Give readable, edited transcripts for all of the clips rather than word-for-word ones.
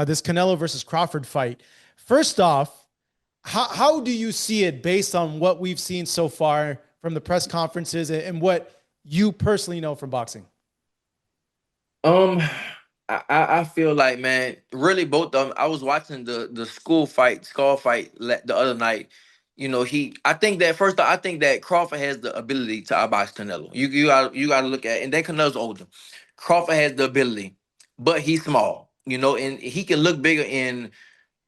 this Canelo versus Crawford fight. First off, how do you see it based on what we've seen so far from the press conferences and what you personally know from boxing? Um, I feel like, man, really both of them. I was watching the skull fight the other night. I think that first, I think that Crawford has the ability to outbox Canelo. You got to look at, and then Canelo's older. Crawford has the ability, but he's small. And he can look bigger in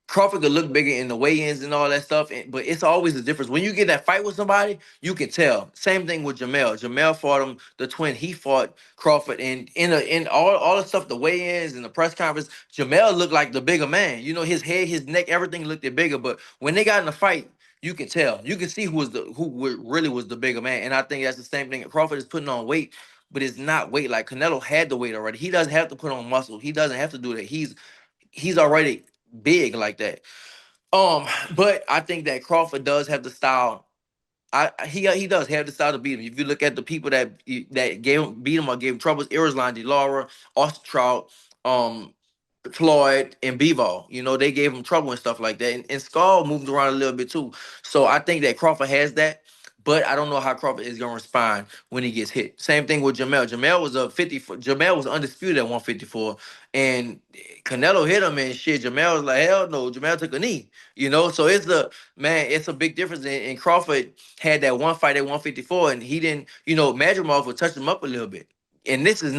Crawford could look bigger in the weigh-ins and all that stuff, but it's always a difference. When you get that fight with somebody, you can tell. Same thing with Jamel. Jamel fought him, the twin. He fought Crawford, and in all the stuff, the weigh-ins and the press conference, Jamel looked like the bigger man. His head, his neck, everything looked bigger. But when they got in the fight, you can tell. You can see really was the bigger man. And I think that's the same thing. Crawford is putting on weight, but it's not weight like Canelo had the weight already. He doesn't have to put on muscle. He doesn't have to do that. He's already big like that. But I think that Crawford does have the style. He does have the style to beat him. If you look at the people that beat him or gave him troubles, Irislan, Lara, Austin Trout, um, Floyd, and Bivol. They gave him trouble and stuff like that. And Skull moved around a little bit too. So I think that Crawford has that. But I don't know how Crawford is gonna respond when he gets hit. Same thing with Jamel. Jamel was a 54. Jamel was undisputed at 154, and Canelo hit him and shit. Jamel was like, hell no. Jamel took a knee. So it's a big difference. And Crawford had that one fight at 154, and he didn't. Madrimov would touch him up a little bit. And this is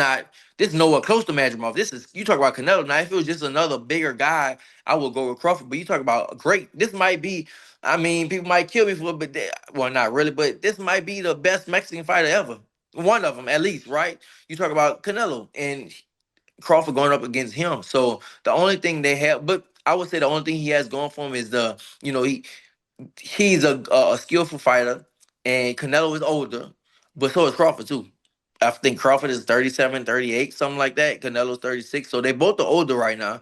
nowhere close to Madrimov. This is you talk about Canelo. Now, if it was just another bigger guy, I would go with Crawford. But you talk about great. This might be. I mean, people might kill me for it, but well, not really. But this might be the best Mexican fighter ever. One of them, at least, right? You talk about Canelo and Crawford going up against him. So the only thing they have, but I would say the only thing he has going for him is he's a skillful fighter, and Canelo is older, but so is Crawford too. I think Crawford is 37, 38, something like that. Canelo's 36. So they both are older right now.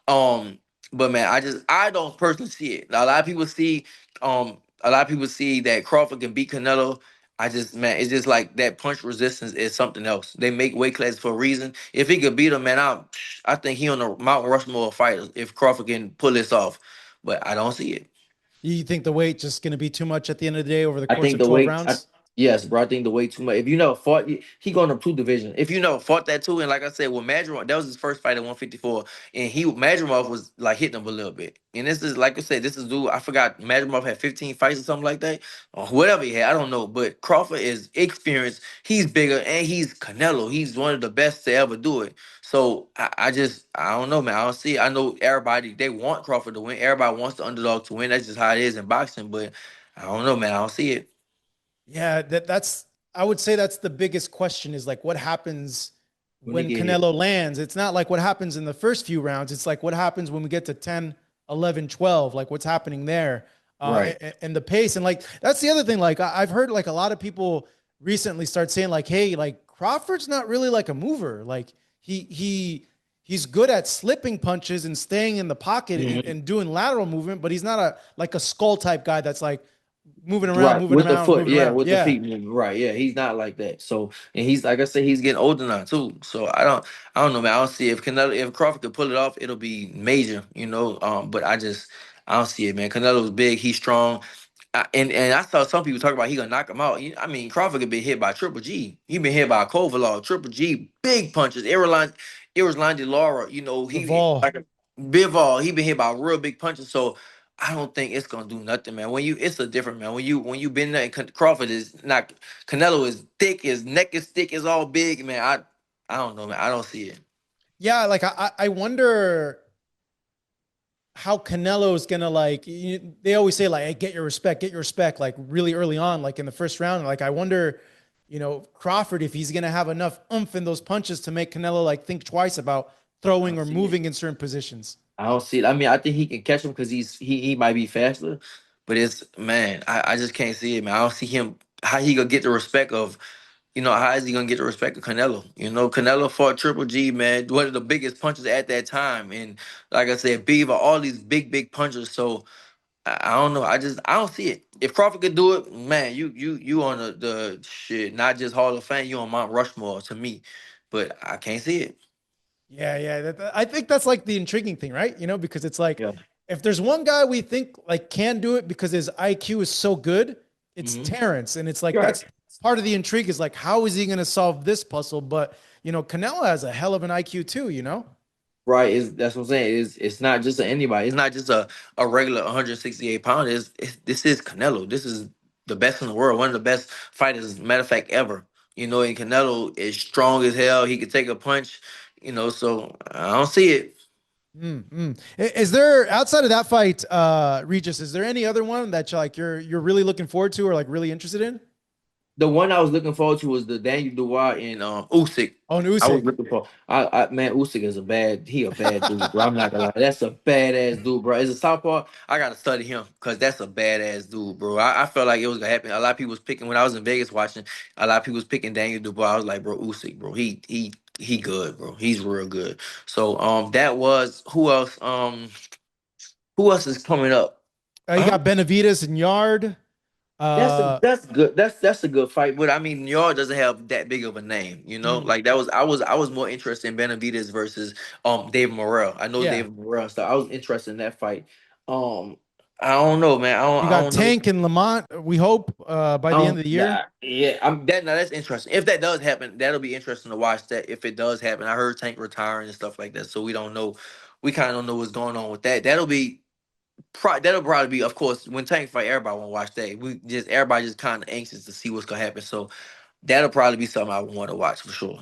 Um, but man, I don't personally see it. A lot of people see that Crawford can beat Canelo. Man, it's just like that punch resistance is something else. They make weight classes for a reason. If he could beat him, man, I think he on the Mount Rushmore of fighters if Crawford can pull this off. But I don't see it. You think the weight just going to be too much at the end of the day over the I course think of the 12 weight. rounds? Yes, bro. I think the weight too much. If you never fought, he going up two division. If you never fought that too, and like I said, with Madrimov, that was his first fight at 154, and Madrimov was like hitting him a little bit. And this is like I said, this is dude. I forgot Madrimov had 15 fights or something like that, or whatever he had. I don't know, but Crawford is experienced. He's bigger, and he's Canelo. He's one of the best to ever do it. So I don't know, man. I don't see it. I know everybody they want Crawford to win. Everybody wants the underdog to win. That's just how it is in boxing. But I don't know, man. I don't see it. Yeah, that's I would say that's the biggest question is like what happens When he when get hit. Canelo lands. It's not like what happens in the first few rounds. It's like what happens when we get to 10, 11, 12. Like what's happening there. Right. And the pace. And like that's the other thing. Like I've heard like a lot of people recently start saying like, hey, like Crawford's not really like a mover. Like he's good at slipping punches and staying in the pocket Mhm. and doing lateral movement, but he's not a like a skull type guy that's like moving around, Right. moving With the around, foot. moving Yeah. around. With the Yeah. feet moving. Right. Yeah. He's not like that. So, and he's, like I said, he's getting older now too. So I don't know, man. I don't see if Crawford could pull it off, it'll be major. But I don't see it, man. Canelo's big. He's strong. And I saw some people talk about he gonna knock him out. I mean, Crawford could be hit by Triple G. He been hit by Kovalov, Triple G, big punches. Irislan Lara, he Duvall. like Bivol, he been hit by real big punches. So I don't think it's gonna do nothing, man. It's a different man. When you been there, Crawford is not. Canelo is thick. His neck is thick. It's all big, man. I don't know, man. I don't see it. Yeah, like I wonder how Canelo's gonna like. They always say like, hey, get your respect, like really early on, like in the first round. Like I wonder, Crawford if he's gonna have enough oomph in those punches to make Canelo like think twice about I throwing don't or see it. moving in certain positions. I don't see it. I mean, I think he can catch him because he might be faster, but it's man, I just can't see it, man. I don't see him how he gonna get the respect of how is he gonna get the respect of Canelo? Canelo fought Triple G, man, one of the biggest punches at that time, and like I said, Beaver, all these big punches. So I don't know. I don't see it. If Crawford could do it, man, you on the shit, not just Hall of Fame, you on Mount Rushmore to me, but I can't see it. Yeah, yeah. I think that's like the intriguing thing, right? Because it's like Yeah. if there's one guy we think like can do it because his IQ is so good, it's Hmm. Terrence. And it's like You're right. that's part of the intrigue is like how is he going to solve this puzzle? But Canelo has a hell of an IQ too. Right, is that's what I'm saying. It's not just anybody. It's not just a regular 168 pounder. This is Canelo. This is the best in the world. One of the best fighters, matter of fact, ever. And Canelo is strong as hell. He could take a punch. So I don't see it. Mm-hmm. Is there outside of that fight, Regis? Is there any other one that you're really looking forward to or like really interested in? The one I was looking forward to was the Daniel Dubois and Usyk. Oh, and I was Usyk. looking for. Man, Usyk is a bad dude, bro. I'm not gonna lie, that's a badass dude, bro. As a southpaw, I gotta study him because that's a badass dude, bro. I felt like it was gonna happen. A lot of people was picking when I was in Vegas watching. A lot of people was picking Daniel Dubois. I was like, bro, Usyk, bro. He good, bro. He's real good. So that was who else is coming up? You got Benavides and Yard. Uh, That's good. That's a good fight. But I mean, Yard doesn't have that big of a name, you know. mm, Like that was I was more interested in Benavidez versus David Morrell. I know yeah. David Morrell, so I was interested in that fight. Um, I don't know, man. You I got don't know. Tank and Lamont. We hope by the end of the year. Yeah, yeah. I'm that now that's interesting. If that does happen, that'll be interesting to watch. That if it does happen, I heard Tank retiring and stuff like that. So we don't know. We kind of don't know what's going on with that. That'll probably be, of course, when Tank fight. Everybody want to watch that. Everybody just kind of anxious to see what's gonna happen. So that'll probably be something I want to watch for sure.